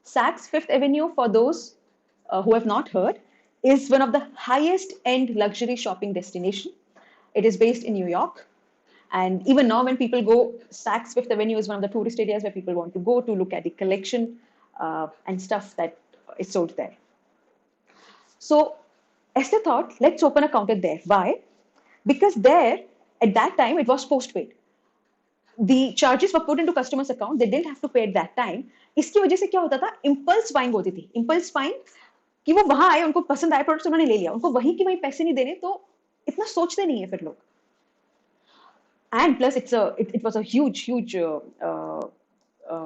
Saks Fifth Avenue, for those who have not heard, is one of the highest end luxury shopping destination. It is based in New York. And even now, when people go, Saks Fifth Avenue is one of the tourist areas where people want to go to look at the collection and stuff that is sold there. So Esther thought, let's open a counter there. Why? Because there, at that time, it was postpaid. The charges were put into customers' account. They didn't have to pay at that time. इसकी वजह से क्या होता था? Impulse buying होती थी. Impulse buying कि वो वहां आए, उनको पसंद आए प्रोडक्ट्स उन्होंने ले लिया. उनको वहीं की वहीं पैसे नहीं देने, तो इतना सोचते नहीं है फिर लोग. And plus, it was a huge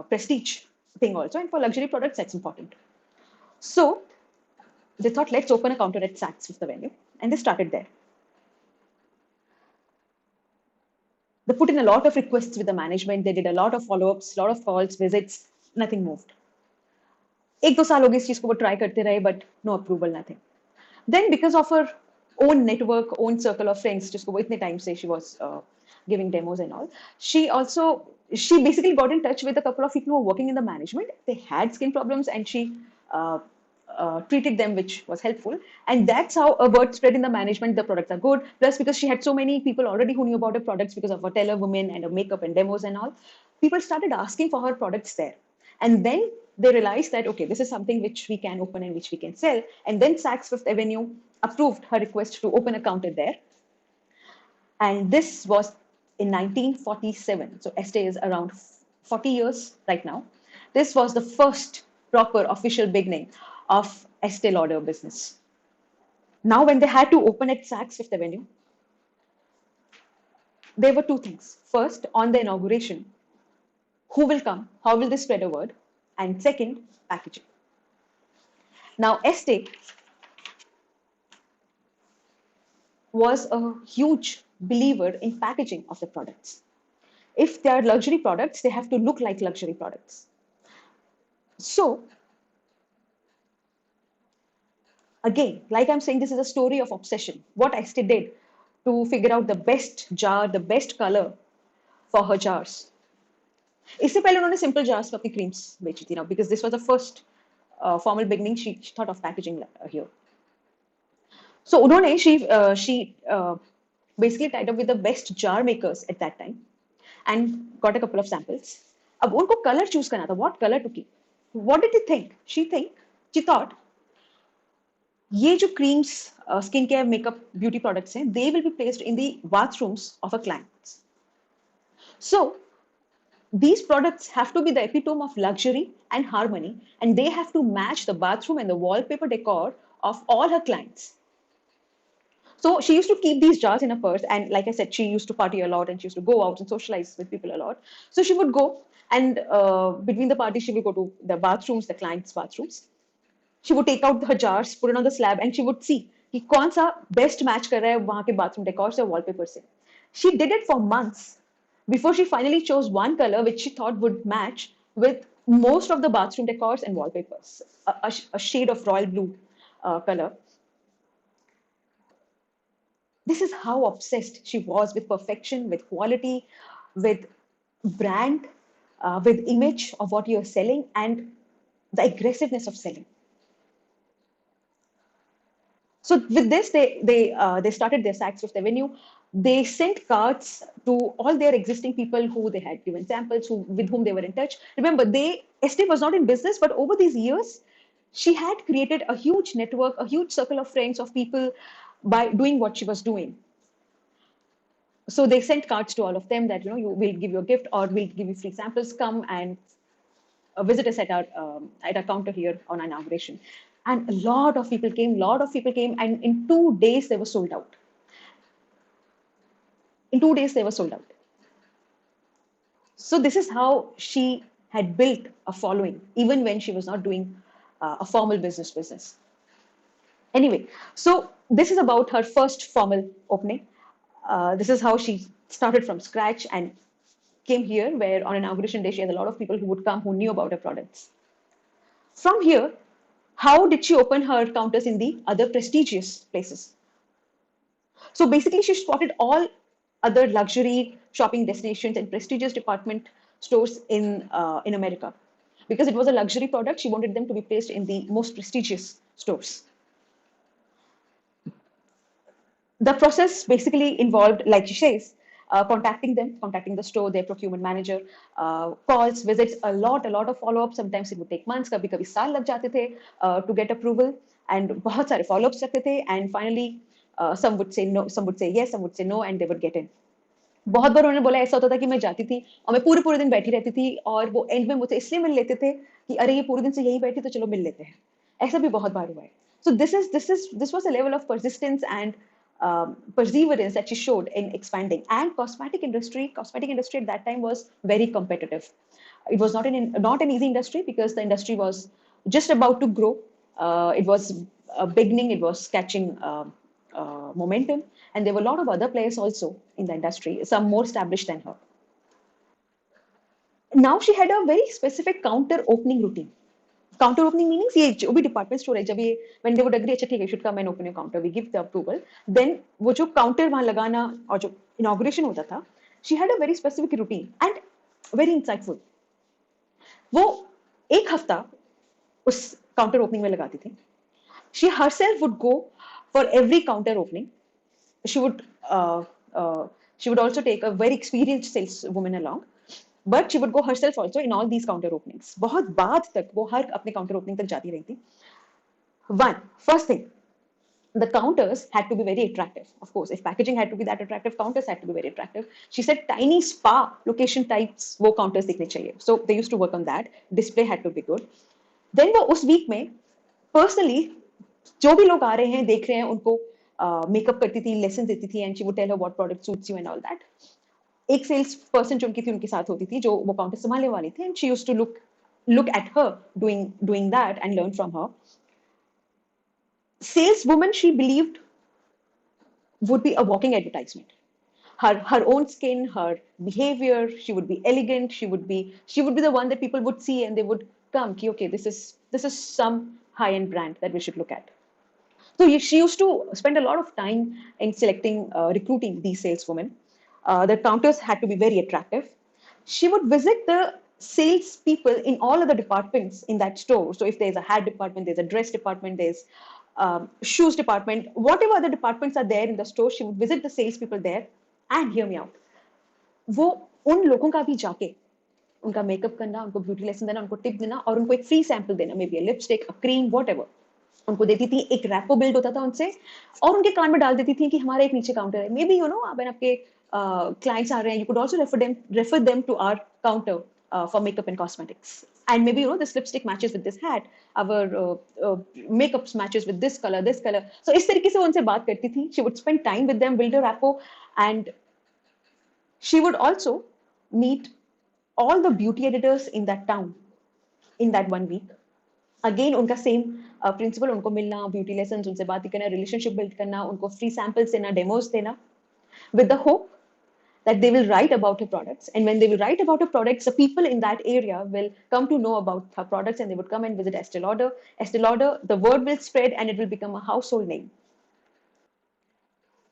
prestige thing also. And for luxury products, that's important. So they thought, let's open a counter at Saks Fifth Avenue, and they started there. They put in a lot of requests with the management. They did a lot of follow-ups, a lot of calls, visits. Nothing moved. एक दो साल हो गए इस चीज को वो try करते रहे, but no approval, nothing. Then because of her own network, own circle of friends, जिसको वो इतने time से she was giving demos and all, she basically got in touch with a couple of people who were working in the management. They had skin problems, and she uh, treated them, which was helpful. And that's how a word spread in the management. The products are good. Plus, because she had so many people already who knew about her products because of her Teller women and her makeup and demos and all, people started asking for her products there. And then they realized that, okay, this is something which we can open and which we can sell. And then Saks Fifth Avenue approved her request to open a counter there. And this was in 1947. So Estee is around 40 years right now. This was the first proper official beginning of Estee Lauder business. Now, when they had to open at Saks Fifth Avenue, there were two things. First, on the inauguration, who will come? How will they spread a word? And second, packaging. Now, Estee was a huge believer in packaging of the products. If they are luxury products, they have to look like luxury products. So, again, like I'm saying, this is a story of obsession. What Estee did to figure out the best jar, the best color for her jars. इससे पहले उन्होंने simple jars में अपनी creams बेची थी, now because this was the first formal beginning. She thought of packaging here. So उन्होंने she basically tied up with the best jar makers at that time and got a couple of samples. अब उनको color choose करना था, what color to keep. What did they think? She thought ये जो creams, skin care, makeup, beauty products हैं, they will be placed in the bathrooms of a client. So these products have to be the epitome of luxury and harmony, and they have to match the bathroom and the wallpaper decor of all her clients. So she used to keep these jars in her purse, and like I said, she used to party a lot and she used to go out and socialize with people a lot. So she would go, and between the parties, she would go to the bathrooms, the clients' bathrooms. She would take out her jars, put it on the slab, and she would see कि कौन सा best match कर रहा है वहाँ के bathroom decor से wallpaper से. She did it for months before she finally chose one color which she thought would match with most of the bathroom decors and wallpapers, a shade of royal blue color. This is how obsessed she was with perfection, with quality, with brand, with image of what you're selling, and the aggressiveness of selling. So with this, they started their Saks Fifth Avenue. They sent cards to all their existing people who they had given samples, with whom they were in touch. Remember, Estee was not in business, but over these years, she had created a huge network, a huge circle of friends, of people by doing what she was doing. So they sent cards to all of them that, you will give you a gift or we'll give you free samples. Come and visit us at our counter here on inauguration. And a lot of people came, and in 2 days they were sold out. In 2 days they were sold out. So this is how she had built a following, even when she was not doing a formal business. Anyway, so this is about her first formal opening. This is how she started from scratch and came here, where on inauguration day she had a lot of people who would come who knew about her products. From here, how did she open her counters in the other prestigious places? So basically, she spotted all other luxury shopping destinations and prestigious department stores in America. Because it was a luxury product, she wanted them to be placed in the most prestigious stores. The process basically involved, like she says, contacting them, contacting the store, their procurement manager, calls, visits, a lot of follow-up. Sometimes it would take months, कभी कभी साल लग जाते थे to get approval, and बहुत सारे follow-ups रखते थे, and finally some would say no, some would say yes, some would say no, and they would get in. बहुत बार उन्होंने बोला ऐसा होता था कि मैं जाती थी और मैं पूरे पूरे दिन बैठी रहती थी और वो एंड में मुझसे इसलिए मिल लेते थे कि अरे ये पूरे दिन से यही बैठी तो चलो मिल लेते हैं. ऐसा भी बहुत बार हुआ है. So this was a level of persistence and perseverance that she showed in expanding. And cosmetic industry at that time was very competitive. It was not an easy industry because the industry was just about to grow. It was a beginning. It was catching momentum, and there were a lot of other players also in the industry, some more established than her. Now she had a very specific counter opening routine. Counter opening means ये जो भी department store है जब ये when they would agree अच्छा ठीक है you should come and open your counter, we give the approval, then वो जो counter वहाँ लगाना और जो inauguration होता था, she had a very specific routine and very insightful. वो एक हफ्ता उस counter opening में लगाती थी. She herself would go for every counter opening. She would uh, uh, she would also take a very experienced saleswoman along, but she would go herself also in all these counter openings. बहुत बाद तक वो हर अपने counter opening तक जाती रही थी. First thing, the counters had to be very attractive. Of course, if packaging had to be that attractive, counters had to be very attractive. She said tiny spa location types वो counters दिखने चाहिए. So they used to work on that. Display had to be good. Then वो उस week में personally जो भी लोग आ रहे हैं देख रहे हैं उनको मेकअप करती थी, लेसन देती थी, and she would tell her what product suits you and all that. एक सेल्स पर्सन जो उनकी थी उनके साथ होती थी जो वो काउंटर संभालने वाली थी, and she used to look at her doing that and learn from her. Saleswoman, she believed, would be a walking advertisement. Her own skin, her behavior, she would be elegant, she would be the one that people would see and they would come ki, okay, this is some high end brand that we should look at. So she used to spend a lot of time in selecting, recruiting these saleswomen. The counters had to be very attractive. She would visit the sales people in all other departments in that store. So if there's a hat department, there's a dress department, there's shoes department, whatever other departments are there in the store, she would visit the sales people there. And hear me out, वो उन लोगों का भी जाके उनका makeup करना, उनको beauty lesson देना, उनको टिप देना और उनको एक फ्री सैंपल देना, may be a lipstick, a cream, what ever उनको देती थी. एक रैपो बिल्ड होता था उनसे और उनके कान में डाल देती थी कि हमारा एक नीचे काउंटर है. मे बी when आपके clients are you could also refer them to our counter for makeup and cosmetics. And maybe this lipstick matches with this hat, our makeup matches with this color, this color. So इस तरीके से उनसे बात करती थी. She would spend time with them, build a rapport, and she would also meet all the beauty editors in that town in that 1 week. Again, उनका same principle, उनको मिलना, ब्यूटी लेसन, उनसे बात करना, रिलेशनशिप बिल्ड करना, उनको free samples देना, demos देना, with the hope that they will write about her products. And when they will write about her products, the people in that area will come to know about her products and they would come and visit Estee Lauder. Estee Lauder, the word will spread and it will become a household name.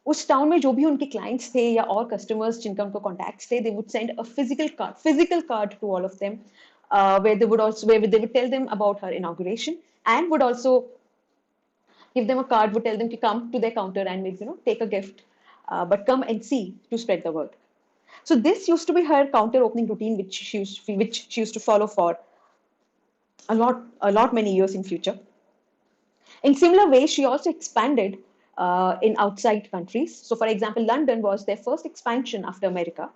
उस town में जो भी उनके clients थे या और customers जिनका उनको कॉन्टैक्ट्स थे, they would send a physical card to all of them, where they would tell them about her inauguration and would also give them a card, would tell them to come to their counter and maybe take a gift, but come and see to spread the word. So this used to be her counter opening routine, which she used to follow for a lot many years in future. In similar ways, she also expanded in outside countries. So, for example, London was their first expansion after America.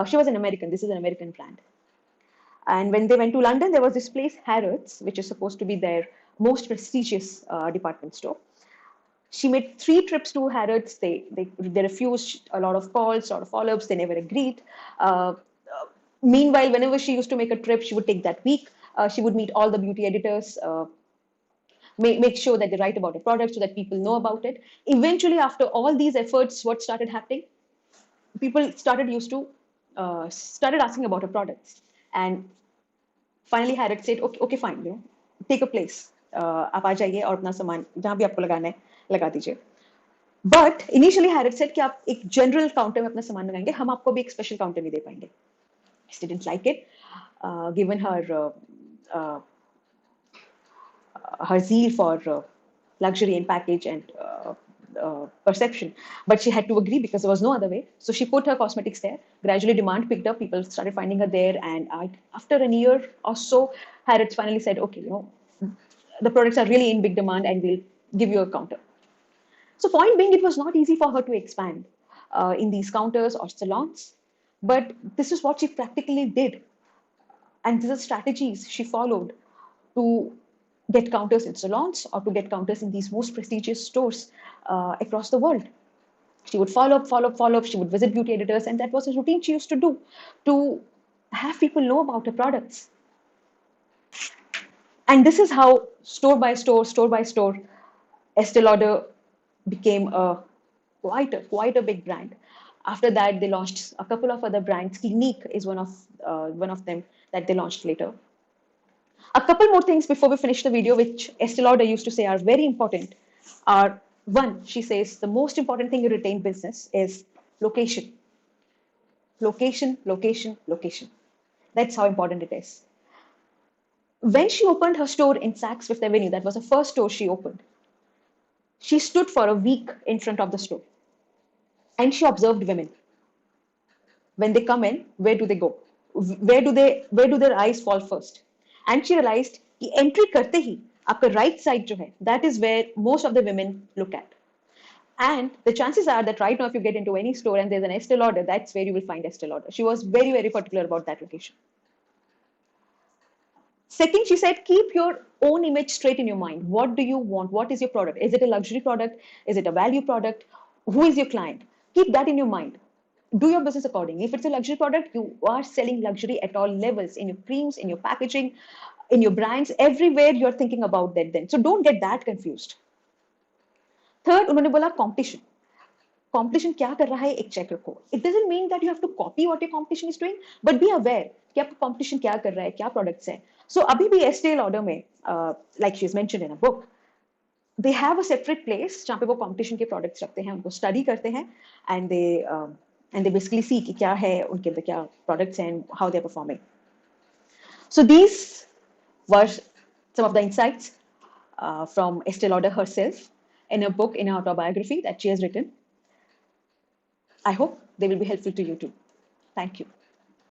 She was an American. This is an American brand. And when they went to London, there was this place, Harrods, which is supposed to be their most prestigious department store. She made 3 trips to Harrods. They refused a lot of calls, a lot of follow-ups. They never agreed. Meanwhile, whenever she used to make a trip, she would take that week. She would meet all the beauty editors, make sure that they write about the product so that people know about it. Eventually, after all these efforts, what started happening? People started asking about her products. And finally, Harrods said, okay, fine, take a place. आप आ जाइए और अपना सामान जहाँ भी आपको लगाना है लगा दीजिए. But initially Harrods said कि आप एक general counter में अपना सामान लगाएंगे, हम आपको भी एक special counter नहीं दे पाएंगे. She didn't like it, given her uh, her zeal for luxury and package and perception. But she had to agree because there was no other way. So she put her cosmetics there. Gradually, demand picked up. People started finding her there. And after a year or so, Harrods finally said, okay, the products are really in big demand and we'll give you a counter. So, point being, it was not easy for her to expand in these counters or salons. But this is what she practically did. And these are strategies she followed to get counters in salons or to get counters in these most prestigious stores across the world. She would follow up, follow up, follow up. She would visit beauty editors, and that was a routine she used to do to have people know about her products. And this is how store by store, Estee Lauder became quite a big brand. After that, they launched a couple of other brands. Clinique is one of them that they launched later. A couple more things before we finish the video, which Estee Lauder used to say are very important, are one, she says the most important thing in retained business is location. Location, location, location. That's how important it is. When she opened her store in Saks Fifth Avenue, that was the first store she opened, she stood for a week in front of the store and she observed women. When they come in, where do they go? Where do their eyes fall first? And she realized कि entry करते ही आपका right side जो है, that is where most of the women look at. And the chances are that right now, if you get into any store and there's an Estee Lauder, that's where you will find Estee Lauder. She was very, very particular about that location. Second, she said, keep your own image straight in your mind. What do you want? What is your product? Is it a luxury product? Is it a value product? Who is your client? Keep that in your mind. Do your business accordingly. If it's a luxury product, you are selling luxury at all levels in your creams, in your packaging, in your brands, everywhere you're thinking about that then. So don't get that confused. Third, उन्होंने बोला competition. Competition क्या कर रहा है एक check रखो. It doesn't mean that you have to copy what your competition is doing, but be aware कि आपका competition क्या कर रहा है, क्या products हैं. So अभी भी Estee Lauder में, like she's mentioned in a book, they have a separate place जहाँ पे वो competition के products रखते हैं, उनको study करते हैं, and they basically see कि क्या है उनके अंदर क्या products हैं and how they're performing. So these were some of the insights from Estee Lauder herself in a book, in her autobiography that she has written. I hope they will be helpful to you too. Thank you.